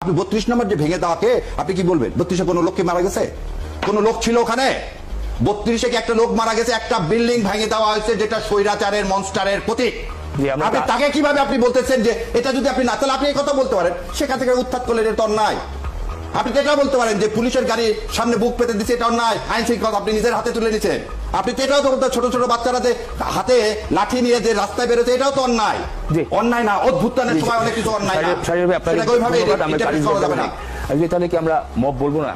আপনি 32 নম্বর যে ভেঙে দেওয়াকে আপনি কি বলবেন? 32-এ কোনো লোককে মারা গেছে? কোনো লোক ছিল ওখানে? 32-এ কি একটা লোক মারা গেছে? একটা বিল্ডিং ভেঙে দেওয়া হয়েছে যেটা স্বৈরাচারের মনস্টারের প্রতীক। আপনি তাকে কিভাবে আপনি বলতেছেন যে এটা যদি আপনি না, তাহলে আপনি এই কথা বলতে পারেন সেখান থেকে উত্থাত করলেন, এটা অন্যায়। আপনি তো এটাও বলতে পারেন যে পুলিশের গাড়ি সামনে বুক পেতে দিচ্ছে, এটা অন্যায়, আইন শৃঙ্খলা আপনি নিজের হাতে তুলে নিচ্ছেন। আপনি তো এটাও তো বলতে, ছোট ছোট বাচ্চারা যে হাতে লাঠি নিয়ে যে রাস্তায় বেরোচ্ছে, এটাও তো অন্যায়। অন্যায় না, অভ্যুত্থানের সময় অনেক কিছু অন্যায় না, তাহলে কি আমরা মব বলবো না?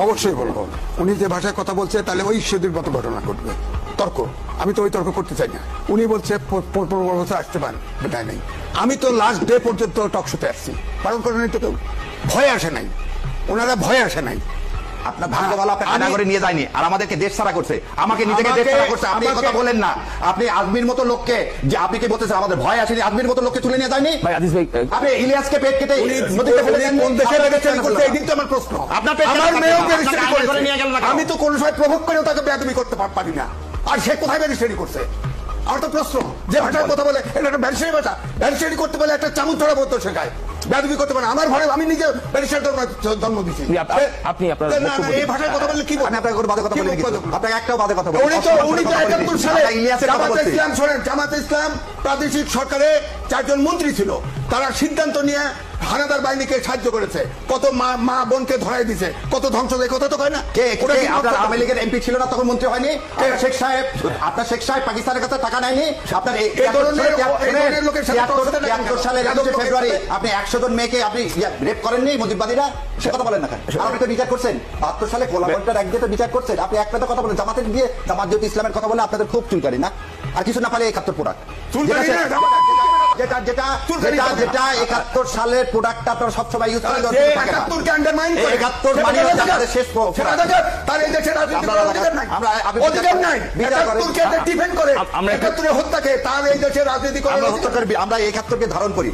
অবশ্যই বলবো। উনি যে ভাষায় কথা বলছে তাহলে ওই সেদিন মতো ঘটনা ঘটবে, তর্ক। আমি তো ওই তর্ক করতে চাই না। উনি বলছে 15 বছর আসতে পারেন, বেটায় নেই। আমি তো লাস্ট ডে পর্যন্ত টক শোতে আসছি, পালন করে নাই তো কেউ, ভয় আসে নাই, ওনারা ভয় আসে নাই। আপনার ভাগ্য ভালো, আপনি কানা করে নিয়ে যায়নি, আর আমাদেরকে দেশ ছাড়া করছে, আমাকে নিজেকে দেশ ছাড়া করছে। আপনি কথা বলেন না, আপনি আজমির মতো লোককে, যে আপনি কি বলতেছেন আমাদের ভয় আসেনি, আজমির মতো লোককে তুলে নিয়ে যায়নি? আপনি ইলিয়াসকে পেট কেটে নদীতে ফেলে দেন, কোন দেশে রেজিস্ট্রেশন করতে? এই দিন তো আমার প্রশ্ন। আপনার পেট আমার মেয়েও রেজিস্ট্রেশন করে নিয়ে গেল না, আমি তো কোন সময় প্রভোগ করেও তাকে বেয়াদবি করতে পারি না, আর সে কোথায় রেজিস্ট্রেশন করছে? আমার তো প্রশ্ন, যে ভাষায় কথা বলে এটা একটা ব্যারিস্টারি ভাষা, ব্যারিস্টারি করতে বলে একটা চামচ ধরা বলতে শেখায়, বেয়াদবি করতে পারে। আমার ঘরে আমি নিজে ব্যারিস্টার জন্ম দিচ্ছি, আপনি আপনার এই ভাষায় কথা বললে কি বলবেন? আপনাকে বাদে কথা বলে, আপনাকে একটাও বাদে কথা বলে। উনি তো 71 সালে জামাতে ইসলাম, শোনেন, জামাতে ইসলাম প্রাদেশিক সরকারে 4 জন মন্ত্রী ছিল, তারা সিদ্ধান্ত নিয়ে হানাদার বাহিনীকে সাহায্য করেছে, কত মা বোনকে ধরাই দিছে, কত ধ্বংস, কথা তো কয় না। আপনার আওয়ামী লীগের এমপি ছিল না তখন, মন্ত্রী হয়নি? শেখ সাহেব, আপনার শেখ সাহেব পাকিস্তানের কাছে টাকা নেয়নি? আপনার এই ধরনের লোকের সাথে 73 সালের 21 ফেব্রুয়ারি আপনি 100 জন মেয়েকে আপনি রেপ করেননি মুজিববাদীরা? সে কথা বলেন না কেন? আপনি তো বিচার করছেন 72 সালে কোলাঘাটের এক দিয়ে তো বিচার করছেন। আপনি একটা তো কথা বলেন, জামাতের দিয়ে, জামাত যেহেতু ইসলামের কথা বলে আপনাদের খুব চুলকারি না, আর কিছু না পারে 71 প্রোডাক্ট, যেটা 71 সালের প্রোডাক্টটা আপনারা সবসময় ইউজ করেন। 71 কে আন্ডারমাইন করে, 71 মানে আমাদের শেষ তার এই দেশের আমরা অধিকার নাই, 71 কে ডিফেন্ড করে, 71 এর হত্যাকে তার এই দেশের রাজনীতি করে, আমরা 71 কে ধারণ করি।